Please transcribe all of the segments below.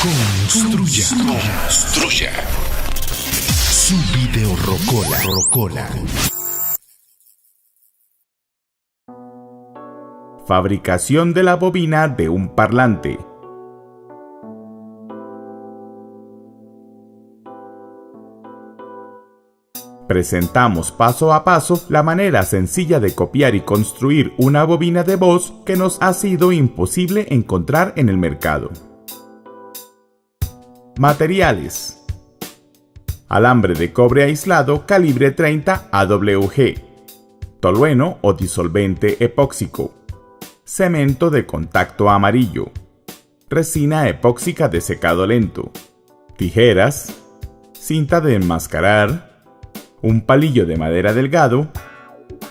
Construya su video rocola. Fabricación de la bobina de un parlante. Presentamos paso a paso la manera sencilla de copiar y construir una bobina de voz que nos ha sido imposible encontrar en el mercado. Materiales: alambre de cobre aislado calibre 30 AWG, tolueno o disolvente epóxico, cemento de contacto amarillo, resina epóxica de secado lento, tijeras, cinta de enmascarar, un palillo de madera delgado,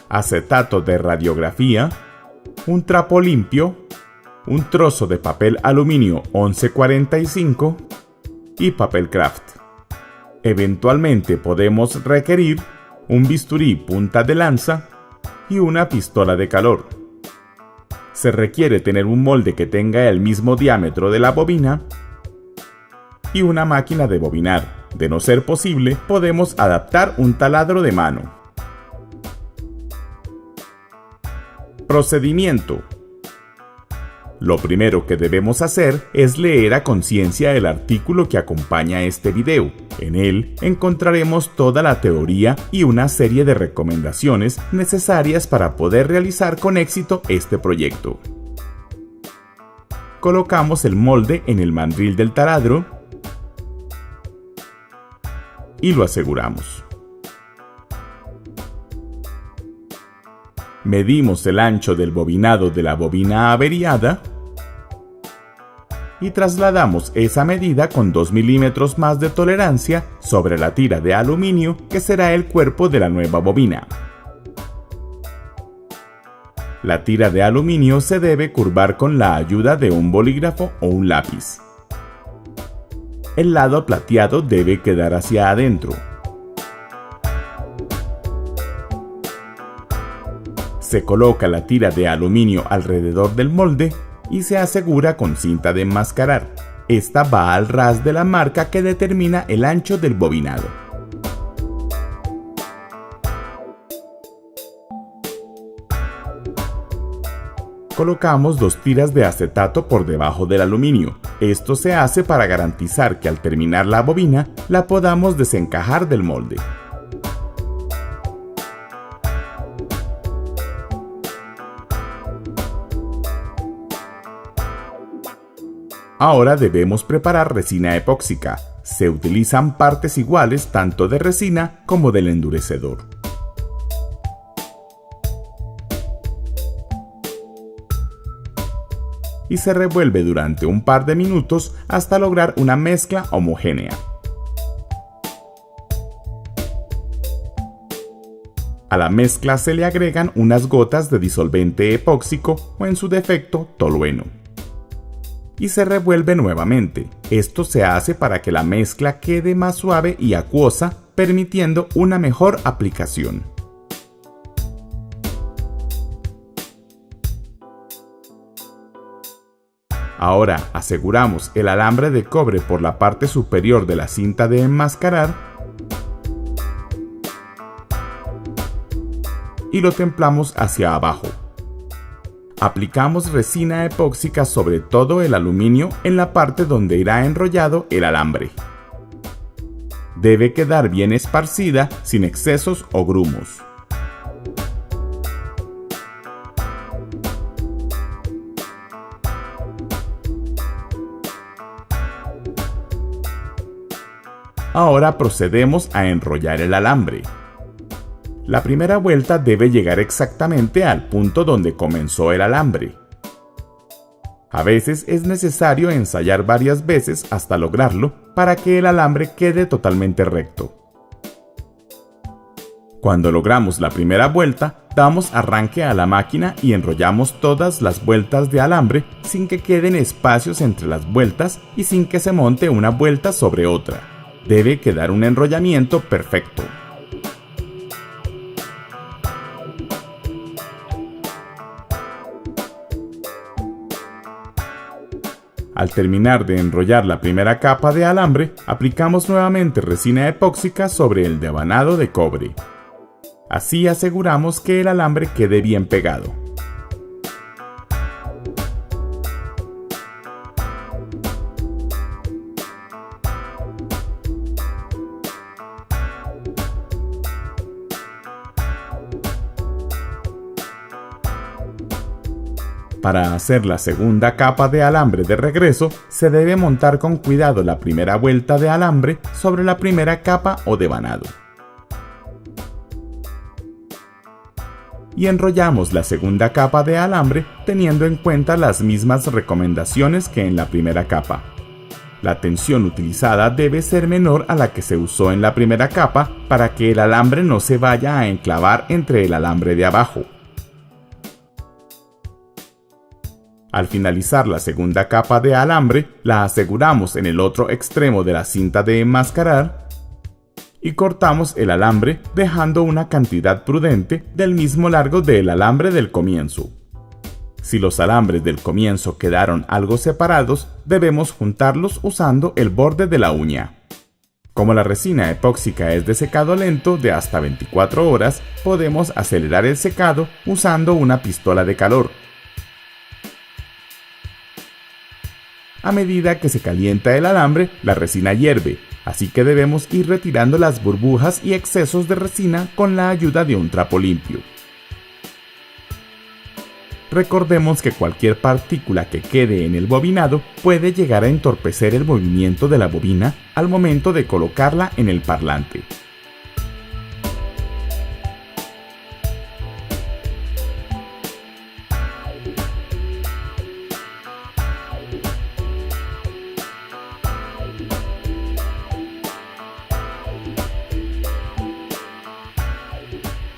acetato de radiografía, un trapo limpio, un trozo de papel aluminio 1145 y papel craft. Eventualmente podemos requerir un bisturí punta de lanza y una pistola de calor. Se requiere tener un molde que tenga el mismo diámetro de la bobina y una máquina de bobinar. De no ser posible, podemos adaptar un taladro de mano. Procedimiento: lo primero que debemos hacer es leer a conciencia el artículo que acompaña este video. En él encontraremos toda la teoría y una serie de recomendaciones necesarias para poder realizar con éxito este proyecto. Colocamos el molde en el mandril del taladro y lo aseguramos. Medimos el ancho del bobinado de la bobina averiada y trasladamos esa medida con 2 milímetros más de tolerancia sobre la tira de aluminio que será el cuerpo de la nueva bobina. La tira de aluminio se debe curvar con la ayuda de un bolígrafo o un lápiz. El lado plateado debe quedar hacia adentro. Se coloca la tira de aluminio alrededor del molde y se asegura con cinta de enmascarar. Esta va al ras de la marca que determina el ancho del bobinado. Colocamos 2 tiras de acetato por debajo del aluminio. Esto se hace para garantizar que al terminar la bobina la podamos desencajar del molde. Ahora debemos preparar resina epóxica. Se utilizan partes iguales tanto de resina como del endurecedor. Y se revuelve durante un par de minutos hasta lograr una mezcla homogénea. A la mezcla se le agregan unas gotas de disolvente epóxico o en su defecto tolueno. Y se revuelve nuevamente. Esto se hace para que la mezcla quede más suave y acuosa, permitiendo una mejor aplicación. Ahora aseguramos el alambre de cobre por la parte superior de la cinta de enmascarar y lo templamos hacia abajo. Aplicamos resina epóxica sobre todo el aluminio en la parte donde irá enrollado el alambre. Debe quedar bien esparcida, sin excesos o grumos. Ahora procedemos a enrollar el alambre. La primera vuelta debe llegar exactamente al punto donde comenzó el alambre. A veces es necesario ensayar varias veces hasta lograrlo para que el alambre quede totalmente recto. Cuando logramos la primera vuelta, damos arranque a la máquina y enrollamos todas las vueltas de alambre sin que queden espacios entre las vueltas y sin que se monte una vuelta sobre otra. Debe quedar un enrollamiento perfecto. Al terminar de enrollar la primera capa de alambre, aplicamos nuevamente resina epóxica sobre el devanado de cobre. Así aseguramos que el alambre quede bien pegado. Para hacer la segunda capa de alambre de regreso, se debe montar con cuidado la primera vuelta de alambre sobre la primera capa o devanado. Y enrollamos la segunda capa de alambre teniendo en cuenta las mismas recomendaciones que en la primera capa. La tensión utilizada debe ser menor a la que se usó en la primera capa para que el alambre no se vaya a enclavar entre el alambre de abajo. Al finalizar la segunda capa de alambre, la aseguramos en el otro extremo de la cinta de enmascarar y cortamos el alambre dejando una cantidad prudente del mismo largo del alambre del comienzo. Si los alambres del comienzo quedaron algo separados, debemos juntarlos usando el borde de la uña. Como la resina epóxica es de secado lento de hasta 24 horas, podemos acelerar el secado usando una pistola de calor. A medida que se calienta el alambre, la resina hierve, así que debemos ir retirando las burbujas y excesos de resina con la ayuda de un trapo limpio. Recordemos que cualquier partícula que quede en el bobinado puede llegar a entorpecer el movimiento de la bobina al momento de colocarla en el parlante.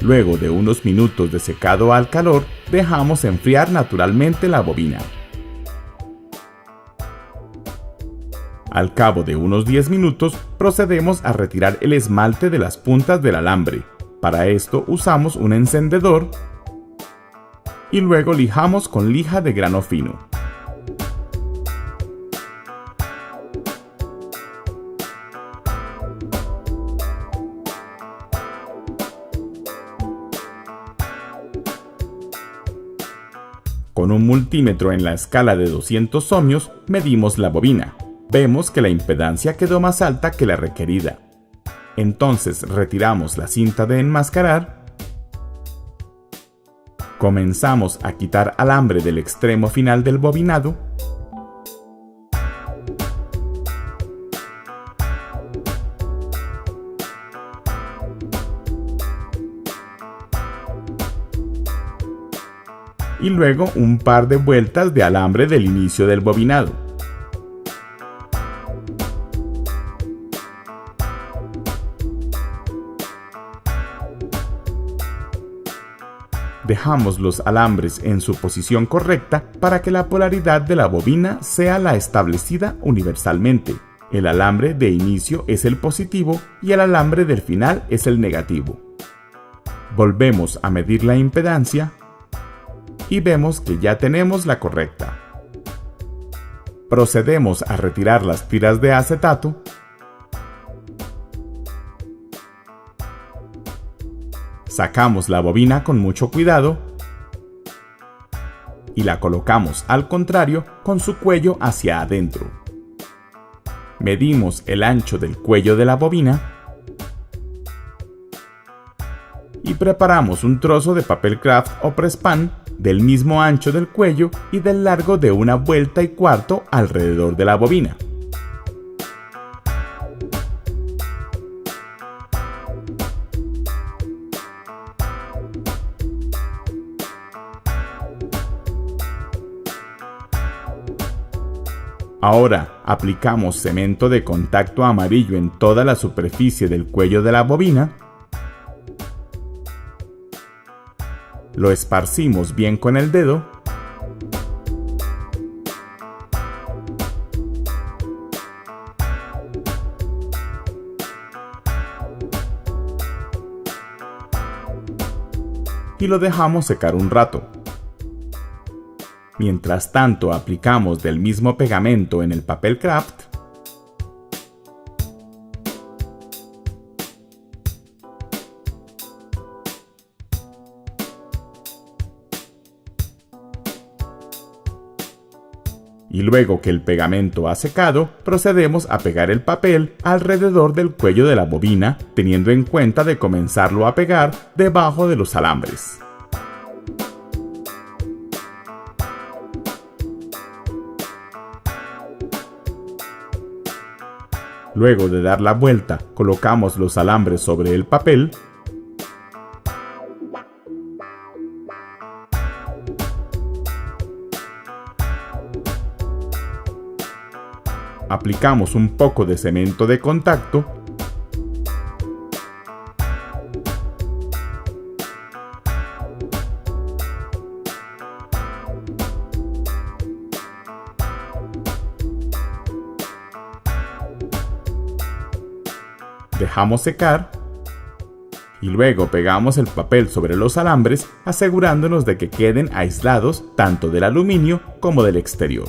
Luego de unos minutos de secado al calor, dejamos enfriar naturalmente la bobina. Al cabo de unos 10 minutos, procedemos a retirar el esmalte de las puntas del alambre. Para esto usamos un encendedor y luego lijamos con lija de grano fino. Con un multímetro en la escala de 200 ohmios medimos la bobina. Vemos que la impedancia quedó más alta que la requerida. Entonces retiramos la cinta de enmascarar. Comenzamos a quitar alambre del extremo final del bobinado. Y luego un par de vueltas de alambre del inicio del bobinado. Dejamos los alambres en su posición correcta para que la polaridad de la bobina sea la establecida universalmente. El alambre de inicio es el positivo y el alambre del final es el negativo. Volvemos a medir la impedancia y vemos que ya tenemos la correcta. Procedemos a retirar las tiras de acetato sacamos la bobina con mucho cuidado y la colocamos al contrario con su cuello hacia adentro. Medimos el ancho del cuello de la bobina y preparamos un trozo de papel craft o presspan del mismo ancho del cuello y del largo de 1,25 vueltas alrededor de la bobina. Ahora aplicamos cemento de contacto amarillo en toda la superficie del cuello de la bobina. Lo esparcimos bien con el dedo y lo dejamos secar un rato. Mientras tanto aplicamos del mismo pegamento en el papel craft. Y luego que el pegamento ha secado, procedemos a pegar el papel alrededor del cuello de la bobina, teniendo en cuenta de comenzarlo a pegar debajo de los alambres. Luego de dar la vuelta, colocamos los alambres sobre el papel. Aplicamos un poco de cemento de contacto dejamos secar y luego pegamos el papel sobre los alambres, asegurándonos de que queden aislados tanto del aluminio como del exterior.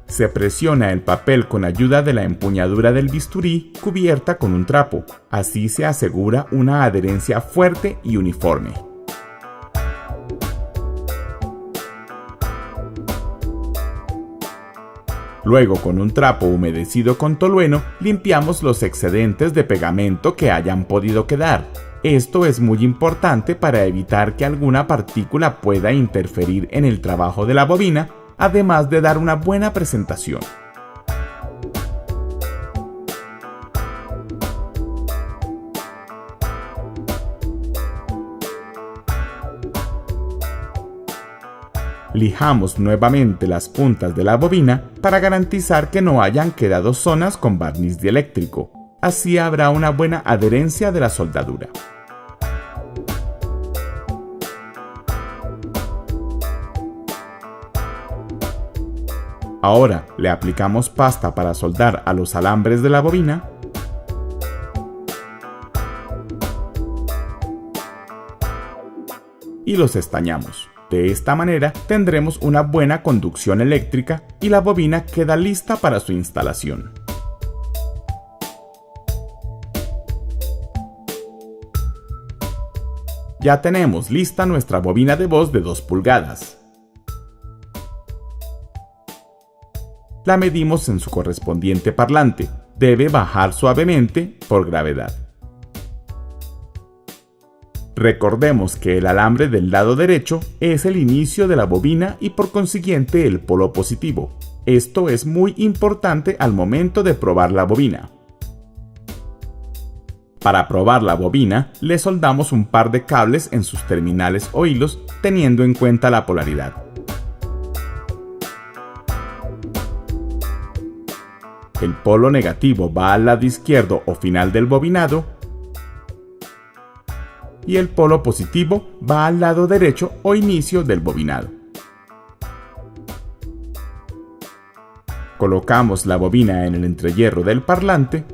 Se presiona el papel con ayuda de la empuñadura del bisturí cubierta con un trapo. Así se asegura una adherencia fuerte y uniforme. Luego, con un trapo humedecido con tolueno, limpiamos los excedentes de pegamento que hayan podido quedar. Esto es muy importante para evitar que alguna partícula pueda interferir en el trabajo de la bobina, además de dar una buena presentación. Lijamos nuevamente las puntas de la bobina para garantizar que no hayan quedado zonas con barniz dieléctrico. Así habrá una buena adherencia de la soldadura. Ahora le aplicamos pasta para soldar a los alambres de la bobina. Y los estañamos. De esta manera tendremos una buena conducción eléctrica y la bobina queda lista para su instalación. Ya tenemos lista nuestra bobina de voz de 2 pulgadas. La medimos en su correspondiente parlante. Debe bajar suavemente por gravedad. Recordemos que el alambre del lado derecho es el inicio de la bobina y por consiguiente el polo positivo. Esto es muy importante al momento de probar la bobina. Para probar la bobina, le soldamos un par de cables en sus terminales o hilos, teniendo en cuenta la polaridad. El polo negativo va al lado izquierdo o final del bobinado y el polo positivo va al lado derecho o inicio del bobinado. Colocamos la bobina en el entrehierro del parlante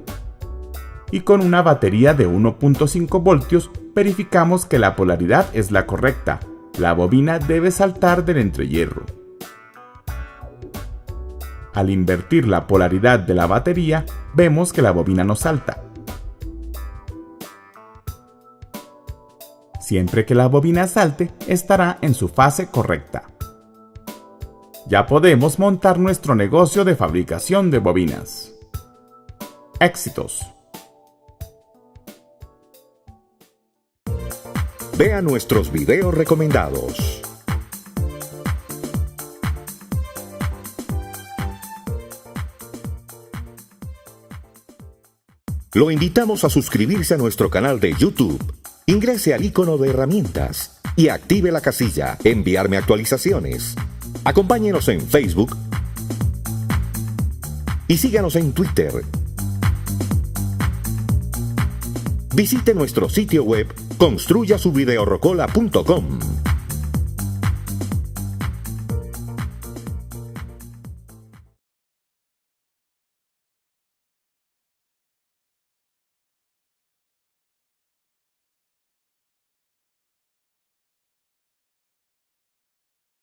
y con una batería de 1.5 voltios verificamos que la polaridad es la correcta. La bobina debe saltar del entrehierro. Al invertir la polaridad de la batería, vemos que la bobina no salta. Siempre que la bobina salte, estará en su fase correcta. Ya podemos montar nuestro negocio de fabricación de bobinas. ¡Éxitos! Vea nuestros videos recomendados. Lo invitamos a suscribirse a nuestro canal de YouTube. Ingrese al icono de herramientas y active la casilla Enviarme actualizaciones. Acompáñenos en Facebook y síganos en Twitter. Visite nuestro sitio web construyasuvideorocola.com.